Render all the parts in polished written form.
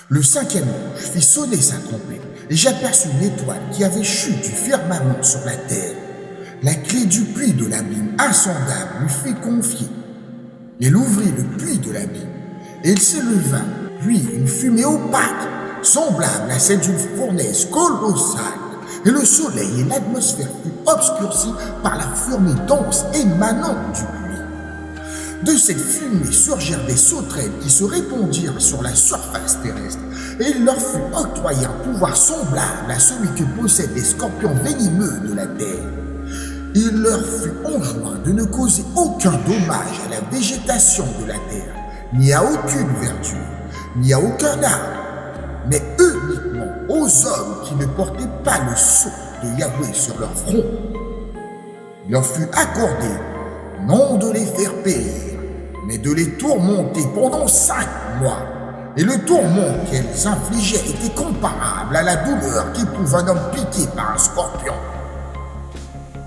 Le cinquième ange fit sonner sa trompette, et j'aperçus une étoile qui avait chuté du firmament sur la terre. La clé du puits de l'abîme insondable lui fut confiée. Il ouvrit le puits de l'abîme, et il s'éleva, puis une fumée opaque, semblable à celle d'une fournaise colossale, et le soleil et l'atmosphère furent obscurcis par la fumée dense émanant du puits. De cette fumée surgirent des sauterelles qui se répandirent sur la surface terrestre, et il leur fut octroyé un pouvoir semblable à celui que possèdent les scorpions venimeux de la terre. Il leur fut enjoint de ne causer aucun dommage à la végétation de la terre, ni à aucune verdure, ni à aucun arbre, mais uniquement aux hommes qui ne portaient pas le sceau de Yahweh sur leur front. Il leur fut accordé non de les faire périr, mais de les tourmenter pendant 5 mois. Et le tourment qu'elles infligeaient était comparable à la douleur qu'éprouve un homme piqué par un scorpion.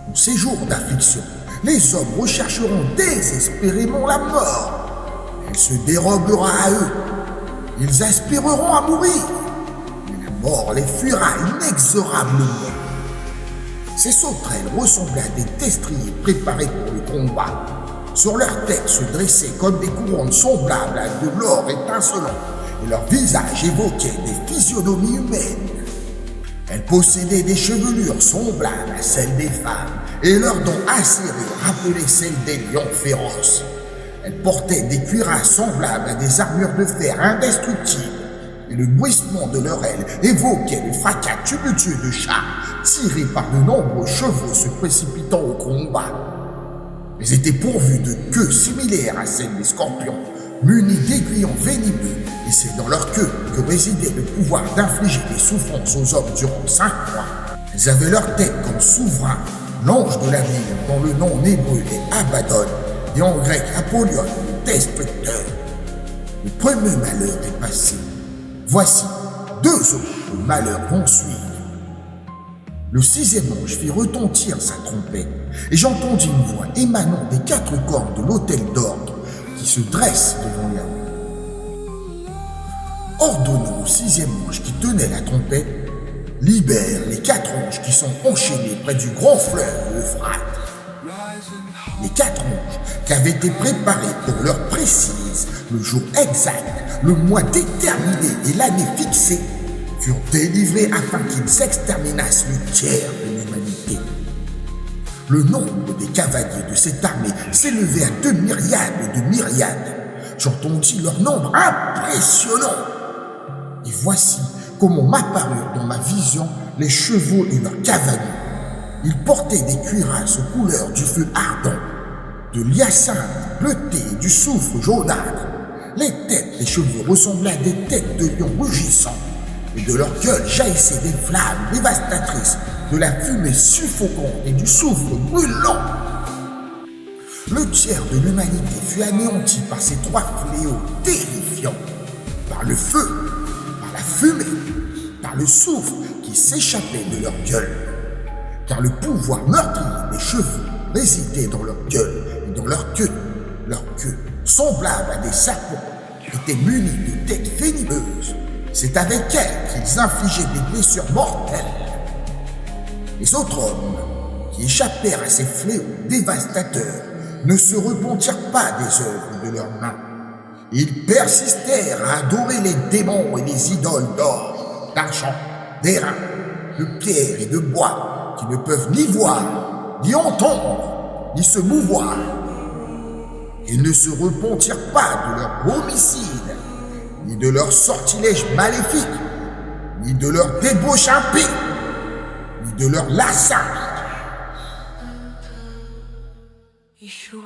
En ces jours d'affliction, les hommes rechercheront désespérément la mort. Elle se dérobera à eux. Ils aspireront à mourir, mais la mort les fuira inexorablement. Ces sauterelles ressemblaient à des destriers préparés pour le combat. Sur leur tête se dressaient comme des couronnes semblables à de l'or étincelant, et leurs visages évoquaient des physionomies humaines. Elles possédaient des chevelures semblables à celles des femmes, et leurs dents acérées rappelaient celles des lions féroces. Elles portaient des cuirasses semblables à des armures de fer indestructibles, et le bruissement de leurs ailes évoquait le fracas tumultueux de chars tirés par de nombreux chevaux se précipitant au combat. Elles étaient pourvues de queues similaires à celles des scorpions, munies d'aiguillons venimeux, et c'est dans leur queue que résidait le pouvoir d'infliger des souffrances aux hommes durant 5 mois. Elles avaient leur tête comme souverain, l'ange de la vie, dont le nom en hébreu est Abaddon, et en grec Apollyon, le destructeur. Le premier malheur est passé. Voici 2 autres malheurs vont suivre. Le 6e ange fit retentir sa trompette, et j'entendis une voix émanant des 4 cornes de l'autel d'orgue qui se dresse devant Yahweh, ordonnant au 6e ange qui tenait la trompette: libère les 4 anges qui sont enchaînés près du grand fleuve Euphrate. Les 4 anges qui avaient été préparés pour l'heure précise, le jour exact, le mois déterminé et l'année fixée, furent délivrés afin qu'ils exterminassent le tiers de l'humanité. Le nombre des cavaliers de cette armée s'élevait à 2 myriades de myriades. J'entendis leur nombre impressionnant. Et voici comment m'apparurent dans ma vision les chevaux et leurs cavaliers. Ils portaient des cuirasses aux couleurs du feu ardent, de l'hyacinthe bleuté et du soufre jaunâtre. Les têtes des chevaux ressemblaient à des têtes de lions rugissants, et de leur gueule jaillissaient des flammes dévastatrices, de la fumée suffocante et du soufre brûlant. Le tiers de l'humanité fut anéanti par ces 3 fléaux terrifiants, par le feu, par la fumée, par le soufre qui s'échappait de leur gueule. Car le pouvoir meurtrier des chevaux résidait dans leur gueule et dans leur queue. Leur queue, semblable à des serpents, était munie de têtes venimeuses. C'est avec elles qu'ils infligeaient des blessures mortelles. Les autres hommes qui échappèrent à ces fléaux dévastateurs ne se repentirent pas des œuvres de leurs mains. Ils persistèrent à adorer les démons et les idoles d'or, d'argent, d'airain, de pierre et de bois qui ne peuvent ni voir, ni entendre, ni se mouvoir. Ils ne se repentirent pas de leur homicide, ni de leurs sortilèges maléfiques, ni de leur débauche impie, ni de leur larcin. Yeshua.